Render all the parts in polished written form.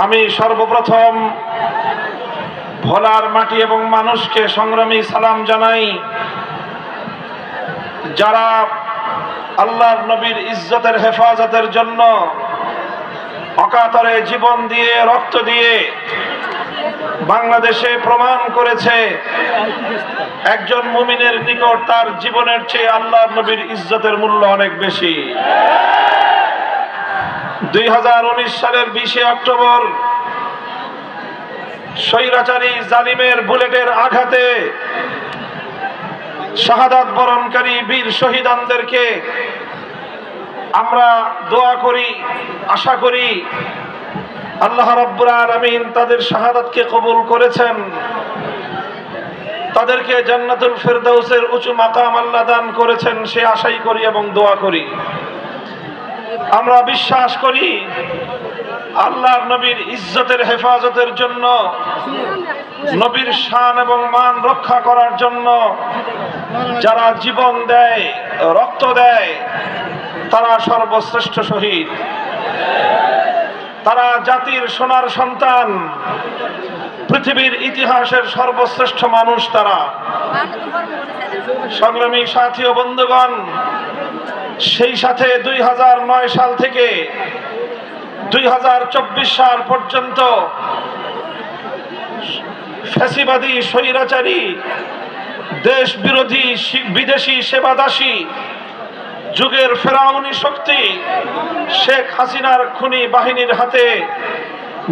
আমি সর্বপ্রথম ভোলার মাটি এবং মানুষকে সংগ্রামী সালাম জানাই, যারা আল্লাহর নবীর ইজ্জতের হেফাজতের জন্য অকাতরে জীবন দিয়ে রক্ত দিয়ে বাংলাদেশে প্রমাণ করেছে একজন মুমিনের নিকট তার জীবনের চেয়ে আল্লাহর নবীর ইজ্জতের মূল্য অনেক বেশি। 2019 সালের 20 অক্টোবর স্বৈরাচারী জালিমের বুলেটের আঘাতে শাহাদাত বরণকারী বীর শহীদানদেরকে আমরা দোয়া করি, আশা করি আল্লাহ রাব্বুল আলামিন তাদের শাহাদাতকে কবুল করেছেন, তাদেরকে জান্নাতুল ফেরদাউসের উঁচু মাকাম আল্লাহ দান করেছেন, সে আশাই করি এবং দোয়া করি। আমরা বিশ্বাস করি আল্লাহর নবীর ইজ্জতের হেফাজতের জন্য, নবীর শান এবং মান রক্ষা করার জন্য যারা জীবন দেয়, রক্ত দেয়, তারা সর্বশ্রেষ্ঠ শহীদ, তারা জাতির সোনার সন্তান, পৃথিবীর ইতিহাসের সর্বশ্রেষ্ঠ মানুষ তারা। সংগ্রামী সাথী ও বন্ধুগণ, সেই সাথে 2009 সাল থেকে 2024 সাল পর্যন্ত ফ্যাসিবাদী স্বৈরাচারী দেশ বিরোধী বিদেশি সেবাদাসী যুগের ফেরাউনি শক্তি শেখ হাসিনার খুনি বাহিনীর হাতে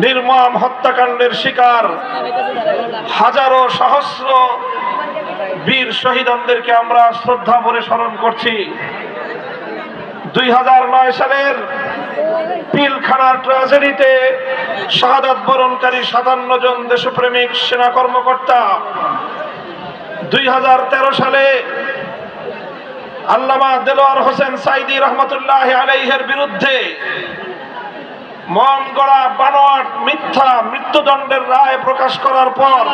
নির্মম হত্যাকাণ্ডের শিকার হাজারো সহস্র বীর শহীদানদেরকে আমরা শ্রদ্ধা ভরে স্মরণ করছি। 2009 সালের পিলখানার ট্র্যাজেডিতে শাহাদাত বরণকারী 57 জন দেশপ্রেমিক সেনা কর্মকর্তা, 2013 সালে আল্লামা দেলোয়ার হোসেন সাইদি রহমতুল্লাহ আলাইহির বিরুদ্ধে মন গড়া বানোয়াট মিথ্যা মৃত্যুদণ্ডের রায় প্রকাশ করার পর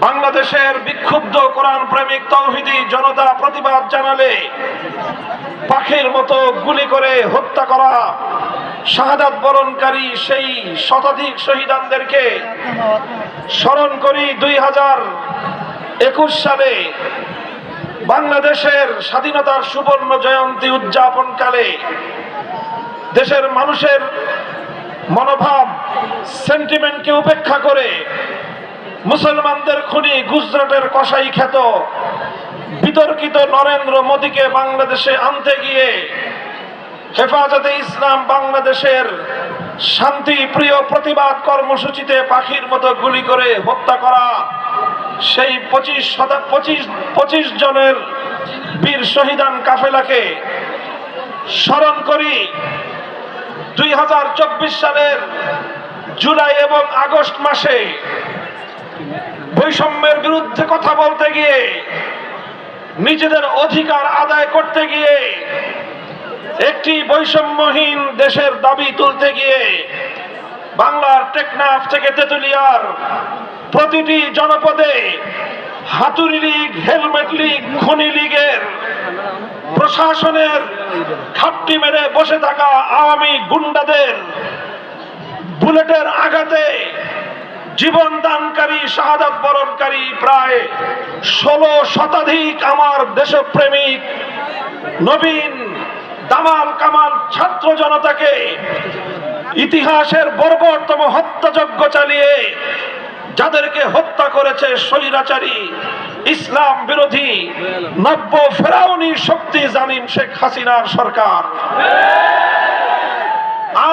বাংলাদেশের বিক্ষুব্ধ কোরআন প্রেমিক তৌহিদি জনতা প্রতিবাদ জানালে পাখির মতো গুলি করে হত্যা করা শাহাদাত বরণকারী সেই শতাধিক শহীদানদেরকে স্মরণ করি। 2021 সালে বাংলাদেশের স্বাধীনতার সুবর্ণ জয়ন্তী উদযাপনকালে দেশের মানুষের মনোভাব সেন্টিমেন্টকে উপেক্ষা করে মুসলমানদের খুনি গুজরাটের কসাই খ্যাত বিতর্কিত নরেন্দ্র মোদীকে বাংলাদেশে আনতে গিয়ে হেফাজতে ইসলাম বাংলাদেশের শান্তি প্রিয় প্রতিবাদ কর্মসূচিতে পাখির মতো গুলি করে হত্যা করা সেই 25 জনের বীর শহীদান কাফেলাকে স্মরণ করি। 2024 সালের জুলাই এবং আগস্ট মাসে বৈষম্যের বিরুদ্ধে কথা বলতে গিয়ে, নিজেদের অধিকার আদায় করতে গিয়ে, একটি বৈষম্যহীন দেশের দাবি তুলতে গিয়ে বাংলার টেকনাফ থেকে তেতুলিয়ার প্রতিটি জনপদে হাতুড়ি লীগ, হেলমেট লীগ, খনি লীগের প্রশাসনের ঘাপটি মেরে বসে থাকা আওয়ামী গুন্ডাদের বুলেটের আঘাতে জীবন দানকারী শাহাদাত বরণকারী প্রায় 16 শতাধিক আমার দেশপ্রেমিক নবীন দামাল কামাল ছাত্র জনতাকে ইতিহাসের বর্বরতম হত্যাযজ্ঞ চালিয়ে যাদেরকে হত্যা করেছে স্বৈরাচারী ইসলাম বিরোধী নব্য ফেরাউনি শক্তি জালিম শেখ হাসিনার সরকার।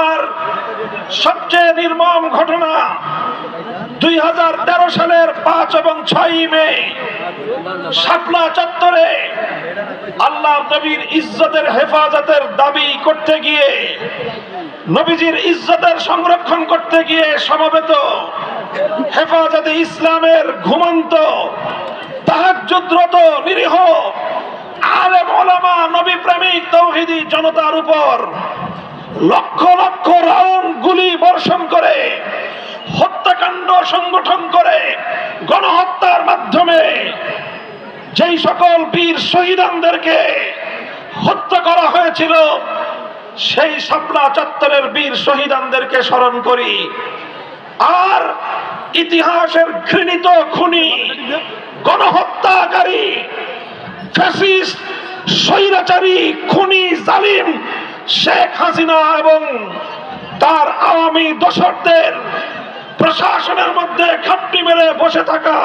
আর সবচেয়ে নির্মম ঘটনা 2013 সালের 5 এবং 6 মে শাপলা চত্বরে আল্লাহর নবীর ইজ্জতের হেফাজতের দাবি করতে গিয়ে, নবীজির ইজ্জতের সংরক্ষণ করতে গিয়ে সমবেত হেফাজতে ইসলামের ঘুমন্ত তাহাজ্জুদরত নিরীহ আলেম ওলামা নবী প্রেমিক তৌহিদি জনতার উপর লক্ষ লক্ষ রাউন্ড গুলি বর্ষণ করে হত্যাকাণ্ড সংগঠন করে গণহত্যার মাধ্যমে যেই সকল বীর শহীদানদেরকে হত্যা করা হয়েছিল সেই শাপলা চত্বরের বীর শহীদানদেরকে স্মরণ করি। আর ইতিহাসের ঘৃণিত খুনি, গণহত্যাকারী, ফ্যাসিস্ট, স্বৈরাচারী, খুনি, জালিম শেখ হাসিনা এবং তার আওয়ামী দোসরদের প্রশাসনের মধ্যে খাপটি মেরে বসে থাকা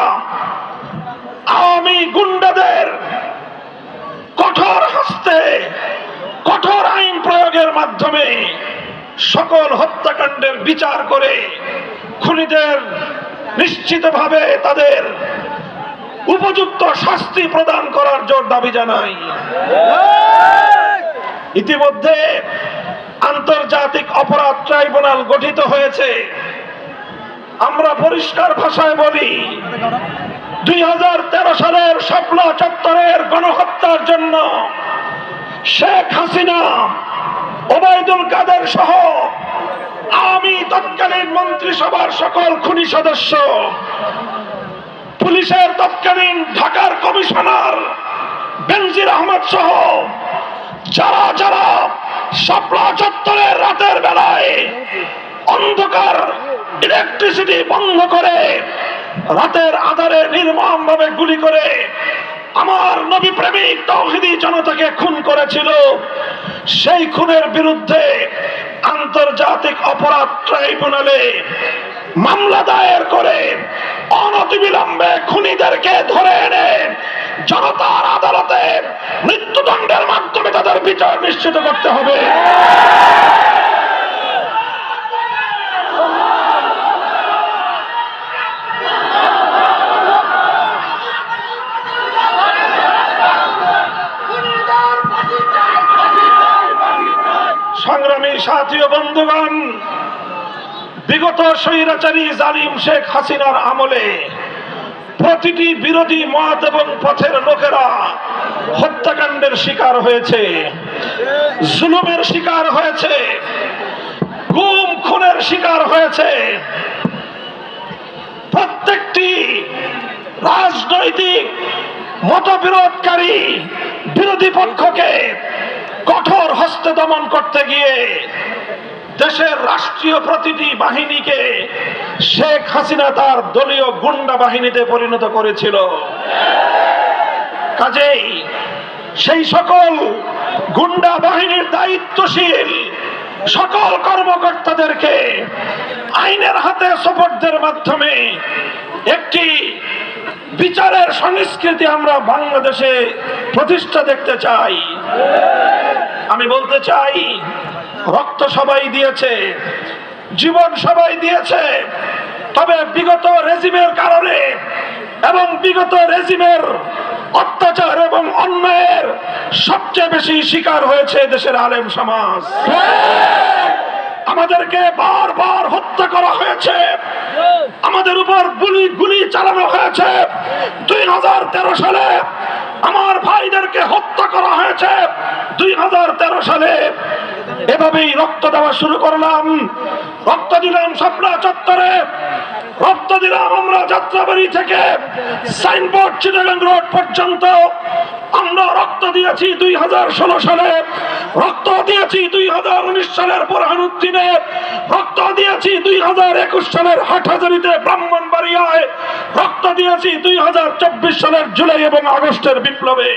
আওয়ামী গুন্ডাদের কঠোর হস্তে কঠোর আইন প্রয়োগের মাধ্যমে সকল হত্যাকাণ্ডের বিচার করে খুনিদের নিশ্চিতভাবে তাদের উপযুক্ত শাস্তি প্রদান করার জোর দাবি জানাই। ইতিমধ্যে আন্তর্জাতিক অপরাধ ট্রাইব্যুনাল গঠিত হয়েছে। আমরা পরিষ্কার ভাষায় বলি, 2013 সালের শাপলা চত্বরের গণহত্যার জন্য শেখ হাসিনা, ওবায়দুল কাদের সহ আওয়ামী তৎকালীন মন্ত্রিসভার সকল খুনি সদস্য, পুলিশের তৎকালীন ঢাকার কমিশনার বেনজির আহমদ সহ যারা যারা শাপলা চত্বরের রাতের বেলায় অন্ধকার ইলেকট্রিসিটি বন্ধ করে রাতের আধারে নির্মমভাবে গুলি করে আমার নবী প্রেমিক তাওহীদি জনতাকে খুন করেছিল, সেই খুনের বিরুদ্ধে আন্তর্জাতিক অপরাধ ট্রাইব্যুনালে মামলা দায়ের করে অনতিবিলম্বে খুনিদেরকে ধরে এনে জনতার আদালতে মৃত্যুদণ্ডের মাধ্যমে তাদের বিচার নিশ্চিত করতে হবে। সংগ্রামী সাথী ও বন্ধুগণ, বিগত স্বৈরাচারী জালিম শেখ হাসিনার আমলে প্রতিটি বিরোধী মত এবং পথের লোকেরা হত্যাকাণ্ডের শিকার হয়েছে, জুলুমের শিকার হয়েছে, গুম খুনের শিকার হয়েছে। প্রত্যেকটি রাজনৈতিক মতবিরোধকারী বিরোধী পক্ষকে কঠোর হস্তে দমন করতে গিয়ে দেশের রাষ্ট্রীয় প্রতিটি বাহিনীকে শেখ হাসিনা তার দলীয় গুন্ডা বাহিনীতে পরিণত করেছিল। কাজেই সেই সকল গুন্ডা বাহিনীর দায়িত্বশীল সকল কর্মকর্তাদেরকে আইনের হাতে সোপর্দের মাধ্যমে একটি বিচারের সংস্কৃতি আমরা বাংলাদেশে প্রতিষ্ঠা দেখতে চাই। আমি বলতে চাই, রক্ত সবাই দিয়েছে, জীবন সবাই দিয়েছে, তবে বিগত রেজিমের কারণে এবং বিগত রেজিমের অত্যাচার এবং অন্যায়ের সবচেয়ে বেশি শিকার হয়েছে দেশের আলেম সমাজ। আমাদেরকে বারবার হত্যা করা হয়েছে, আমাদের উপর গুলি চালানো হয়েছে। 2013 সালে আমার ভাইদেরকে হত্যা করা হয়েছে। 2013 সালে এভাবেই রক্ত দেওয়া শুরু করলাম। রক্ত দিলাম শাপলা চত্বরে, রক্ত দিলাম আমরা যাত্রাবাড়ি থেকে সাইনবোর্ড চিটাগাং রোড পর্যন্ত। আমরা রক্ত দিয়েছি 2016 সালে, রক্ত দিয়েছি 2019 সালের বোরহানুদ্দিনে, রক্ত দিয়েছি 2021 সালের হাটহাজারীতে ব্রাহ্মণবাড়িয়ায়, রক্ত দিয়েছি 2024 সালের জুলাই এবং আগস্টের বিপ্লবে।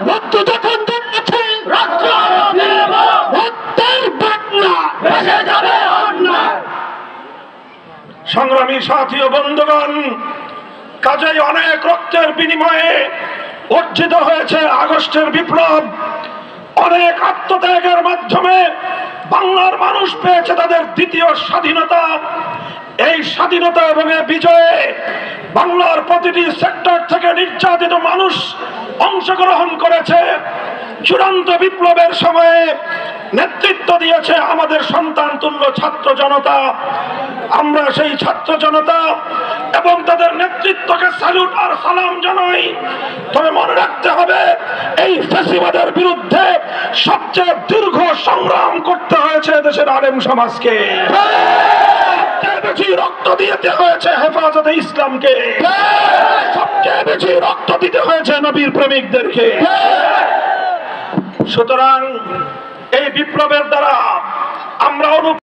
রক্ত যখন দিয়েছে রক্তের বন্যা ভেসে যাবে অন্যায়। সংগ্রামী সাথী ও বন্ধুগণ, কাজেই অনেক রক্তের বিনিময়ে অর্জিত হয়েছে আগস্টের বিপ্লব। অনেক আত্মত্যাগের মাধ্যমে বাংলার মানুষ পেয়েছে তাদের দ্বিতীয় স্বাধীনতা। এই স্বাধীনতা এবং বিজয়ে বাংলার প্রতিটি সেক্টর থেকে নির্যাতিত মানুষ অংশগ্রহণ করেছে। চূড়ান্ত বিপ্লবের সময়ে নেতৃত্ব দিয়েছে আমাদের সন্তান তুল্য ছাত্র জনতা। আমরা সেই ছাত্র জনতা এবং তাদের নেতৃত্বকে স্যালুট আর সালাম জানাই। তবে মনে রাখতে হবে, এই ফ্যাসিবাদের বিরুদ্ধে সবচেয়ে দীর্ঘ সংগ্রাম করতে হয়েছে দেশের আলেম সমাজকে। বেশি রক্ত দিতে হয়েছে হেফাজতে ইসলামকে, সবচেয়ে বেশি রক্ত দিতে হয়েছে নবীর প্রেমিকদেরকে। সুতরাং এই বিপ্লবের দ্বারা আমরা